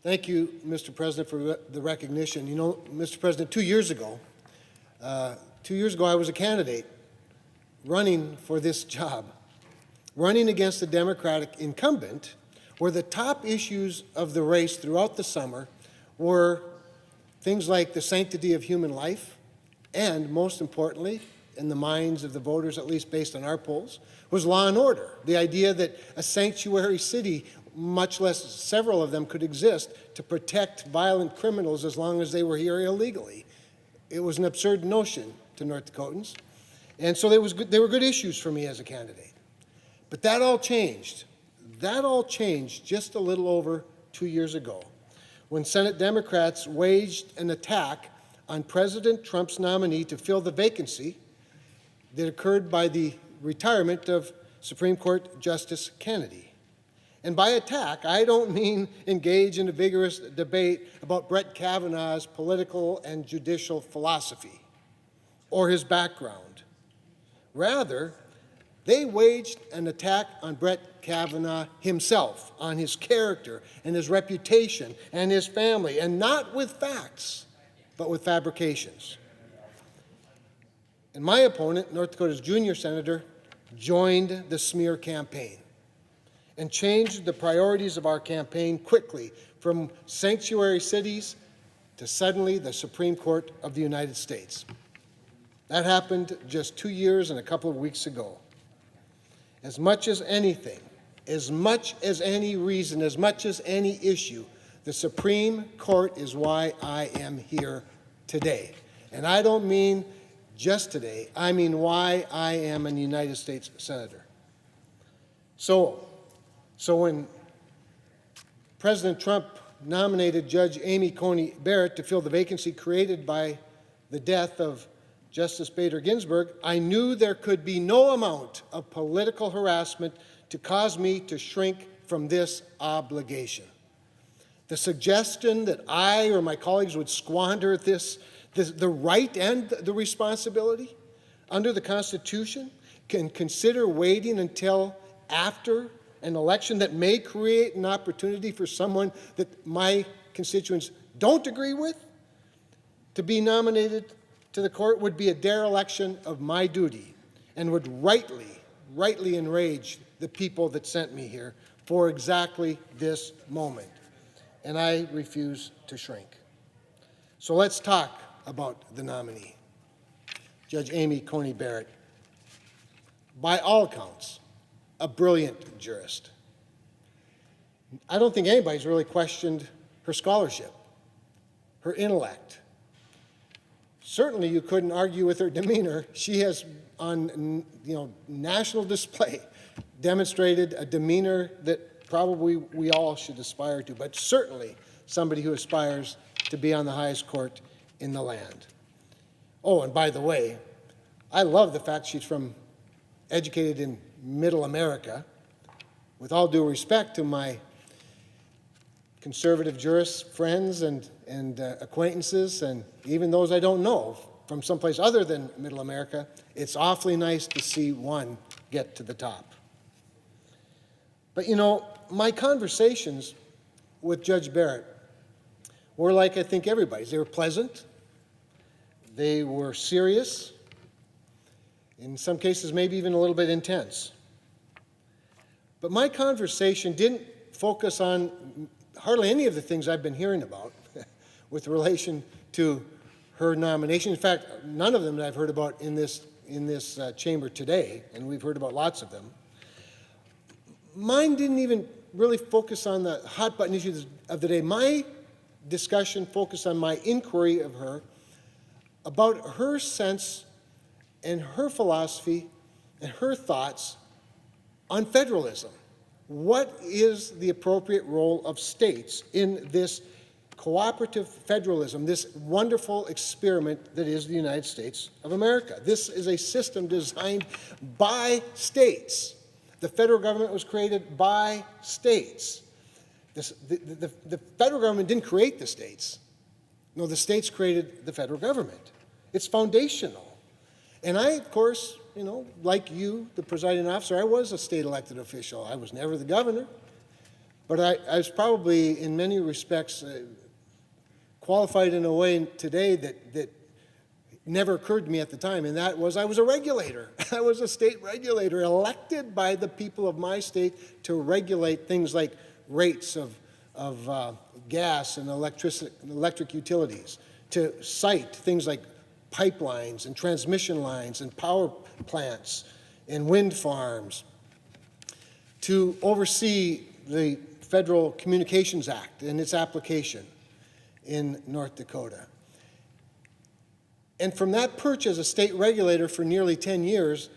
Thank you, Mr. President, for the recognition. You know, Mr. President, 2 years ago, I was a candidate running for this job, running against the Democratic incumbent, where the top issues of the race throughout the summer were things like the sanctity of human life, and most importantly, in the minds of the voters, at least based on our polls, was law and order. The idea that a sanctuary city, much less several of them, could exist to protect violent criminals as long as they were here illegally. It was an absurd notion to North Dakotans. And so they were good issues for me as a candidate. But that all changed. That all changed just a little over 2 years ago, when Senate Democrats waged an attack on President Trump's nominee to fill the vacancy that occurred by the retirement of Supreme Court Justice Kennedy. And by attack, I don't mean engage in a vigorous debate about Brett Kavanaugh's political and judicial philosophy or his background. Rather, they waged an attack on Brett Kavanaugh himself, on his character and his reputation and his family, and not with facts, but with fabrications. And my opponent, North Dakota's junior senator, joined the smear campaign and changed the priorities of our campaign quickly from sanctuary cities to suddenly the Supreme Court of the United States. That happened just 2 years and a couple of weeks ago. As much as anything, as much as any reason, as much as any issue, the Supreme Court is why I am here today. And I don't mean just today, I mean why I am a United States Senator. So when President Trump nominated Judge Amy Coney Barrett to fill the vacancy created by the death of Justice Bader Ginsburg, I knew there could be no amount of political harassment to cause me to shrink from this obligation. The suggestion that I or my colleagues would squander the right and the responsibility under the Constitution, can consider waiting until after an election that may create an opportunity for someone that my constituents don't agree with to be nominated to the court would be a dereliction of my duty and would rightly enrage the people that sent me here for exactly this moment. And I refuse to shrink. So let's talk about the nominee, Judge Amy Coney Barrett. By all accounts, a brilliant jurist. I don't think anybody's really questioned her scholarship, her intellect. Certainly you couldn't argue with her demeanor. She has, on national display, demonstrated a demeanor that probably we all should aspire to, but certainly somebody who aspires to be on the highest court in the land. Oh, and by the way, I love the fact she's educated in Middle America. With all due respect to my conservative jurist friends and acquaintances, and even those I don't know from someplace other than Middle America, it's awfully nice to see one get to the top. But my conversations with Judge Barrett were like I think everybody's. They were pleasant. They were serious. In some cases, maybe even a little bit intense. But my conversation didn't focus on hardly any of the things I've been hearing about with relation to her nomination. In fact, none of them that I've heard about in this chamber today, and we've heard about lots of them. Mine didn't even really focus on the hot-button issues of the day. My discussion focused on my inquiry of her about her sense and her philosophy and her thoughts on federalism. What is the appropriate role of states in this cooperative federalism, this wonderful experiment that is the United States of America? This is a system designed by states. The federal government was created by states. The federal government didn't create the states. No, the states created the federal government. It's foundational. And I, of course, like you, the presiding officer, I was a state elected official. I was never the governor. But I was probably, in many respects, qualified in a way today that never occurred to me at the time, and that was I was a regulator. I was a state regulator elected by the people of my state to regulate things like rates of gas and electric utilities, to cite things like pipelines and transmission lines and power plants and wind farms, to oversee the Federal Communications Act and its application in North Dakota. And from that perch as a state regulator for nearly 10 years,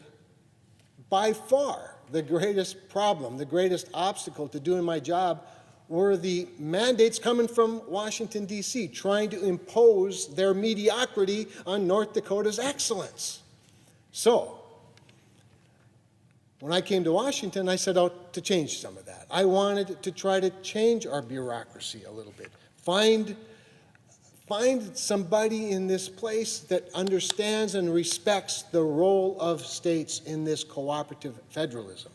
by far the greatest problem, the greatest obstacle to doing my job were the mandates coming from Washington, D.C., trying to impose their mediocrity on North Dakota's excellence. So, when I came to Washington, I set out to change some of that. I wanted to try to change our bureaucracy a little bit. Find somebody in this place that understands and respects the role of states in this cooperative federalism.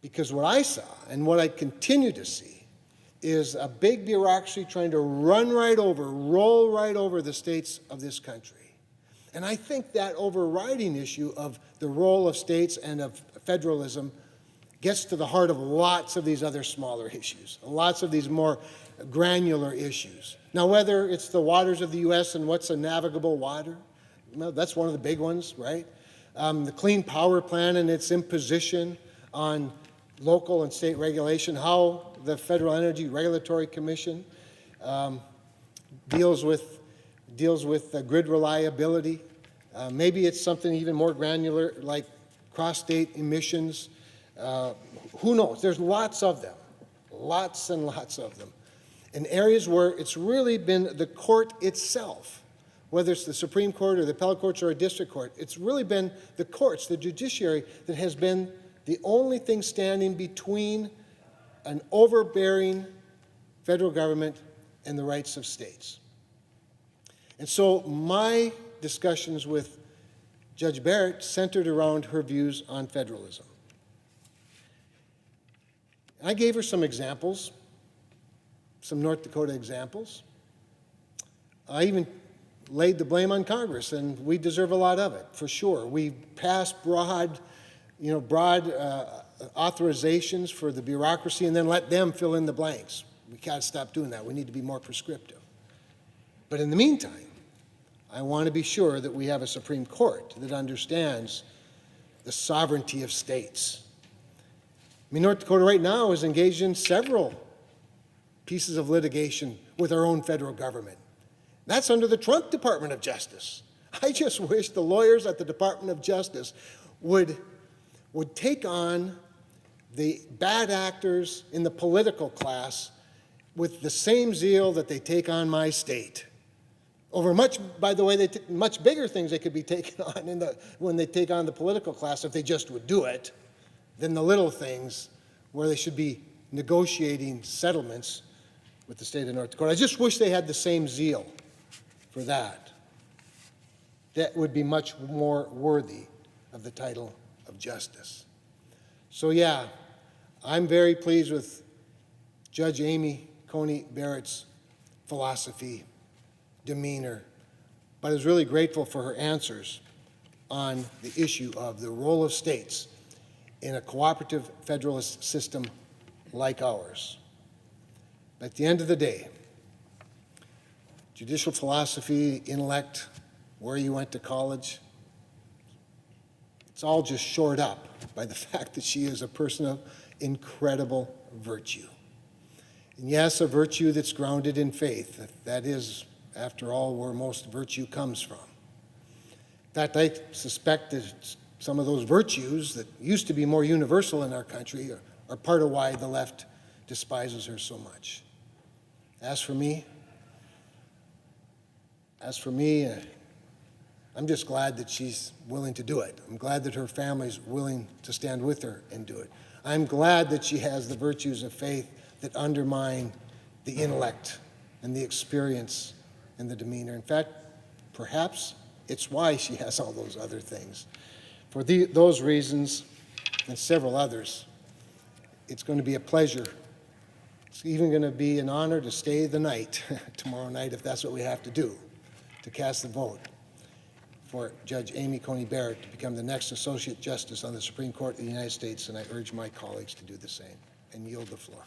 Because what I saw, and what I continue to see, is a big bureaucracy trying to roll right over the states of this country. And I think that overriding issue of the role of states and of federalism gets to the heart of lots of these other smaller issues, lots of these more granular issues. Now, whether it's the waters of the U.S. and what's a navigable water, well, that's one of the big ones, right? The Clean Power Plan and its imposition on local and state regulation, how the Federal Energy Regulatory Commission deals with grid reliability. Maybe it's something even more granular like cross-state emissions. Who knows? There's lots of them, lots and lots of them. In areas where it's really been the court itself, whether it's the Supreme Court or the appellate courts or a district court, it's really been the courts, the judiciary, that has been the only thing standing between an overbearing federal government and the rights of states. And so my discussions with Judge Barrett centered around her views on federalism. I gave her some examples, some North Dakota examples. I even laid the blame on Congress, and we deserve a lot of it, for sure. We passed broad authorizations for the bureaucracy and then let them fill in the blanks. We can't stop doing that. We need to be more prescriptive. But in the meantime, I want to be sure that we have a Supreme Court that understands the sovereignty of states. I mean, North Dakota right now is engaged in several pieces of litigation with our own federal government. That's under the Trump Department of Justice. I just wish the lawyers at the Department of Justice would take on the bad actors in the political class with the same zeal that they take on my state. Over much bigger things they could be taken on when they take on the political class, if they just would do it, than the little things where they should be negotiating settlements with the state of North Dakota. I just wish they had the same zeal for that. That would be much more worthy of the title of justice. So yeah, I'm very pleased with Judge Amy Coney Barrett's philosophy, demeanor, but I was really grateful for her answers on the issue of the role of states in a cooperative federalist system like ours. At the end of the day, judicial philosophy, intellect, where you went to college, it's all just shored up by the fact that she is a person of incredible virtue. And yes, a virtue that's grounded in faith. That is, after all, where most virtue comes from. In fact, I suspect that some of those virtues that used to be more universal in our country are part of why the left despises her so much. As for me, I'm just glad that she's willing to do it. I'm glad that her family's willing to stand with her and do it. I'm glad that she has the virtues of faith that undermine the intellect and the experience and the demeanor. In fact, perhaps it's why she has all those other things. For those reasons and several others, it's going to be a pleasure. It's even going to be an honor to stay the night, tomorrow night, if that's what we have to do, to cast the vote for Judge Amy Coney Barrett to become the next Associate Justice on the Supreme Court of the United States, and I urge my colleagues to do the same, and yield the floor.